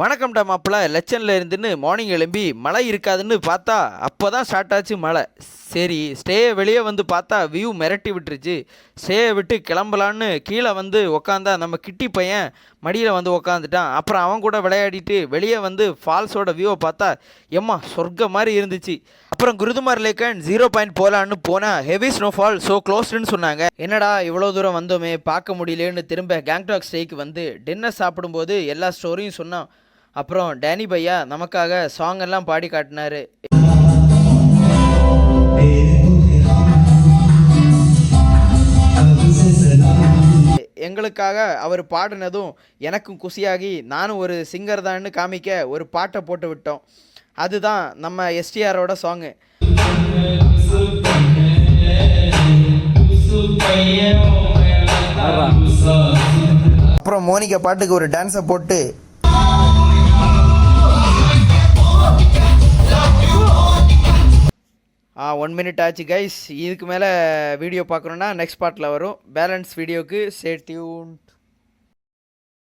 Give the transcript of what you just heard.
வணக்கம்டா மாப்பிள்ள லெச்சனில் இருந்துன்னு மார்னிங் எழும்பி மழை இருக்காதுன்னு பார்த்தா அப்போ தான் ஸ்டார்ட் ஆச்சு மழை. சரி ஸ்டேயை வெளியே வந்து பார்த்தா வியூ மிரட்டி விட்டுருச்சு. ஸ்டேயை விட்டு கிளம்பலான்னு கீழே வந்து உக்காந்தா நம்ம கிட்டி பையன் மடியில் வந்து உக்காந்துட்டான். அப்புறம் அவன் கூட விளையாடிட்டு வெளியே வந்து ஃபால்ஸோட வியூவை பார்த்தா எம்மா சொர்க்க மாதிரி இருந்துச்சு. அப்புறம் குருதுமார் லேக்கன் 0 பாயிண்ட் போகலான்னு போனால் ஹெவி ஸ்னோஃபால் ஸோ க்ளோஸ்டுன்னு சொன்னாங்க. என்னடா இவ்வளோ தூரம் வந்தோமே பார்க்க முடியலேன்னு திரும்ப கேங்டாக் ஸ்டேக்கு வந்து டின்னர் சாப்பிடும்போது எல்லா ஸ்டோரியும் சொன்னான். அப்புறம் டேனி பையா நமக்காக சாங் எல்லாம் பாடி காட்டினாரு. எங்களுக்காக அவர் பாடினதும் எனக்கும் குஷியாகி நானும் ஒரு சிங்கர் தான்னு காமிக்க ஒரு பாட்டை போட்டு விட்டோம். அதுதான் நம்ம எஸ்டிஆரோட சாங்கு. அப்புறம் மோனிகா பாட்டுக்கு ஒரு டான்ஸை போட்டு 1 minute ஆச்சு கைஸ். இதுக்கு மேலே வீடியோ பார்க்கணுன்னா நெக்ஸ்ட் பார்ட்டில் வரும். பேலன்ஸ் வீடியோவுக்கு ஸ்டே டியூன்ட்.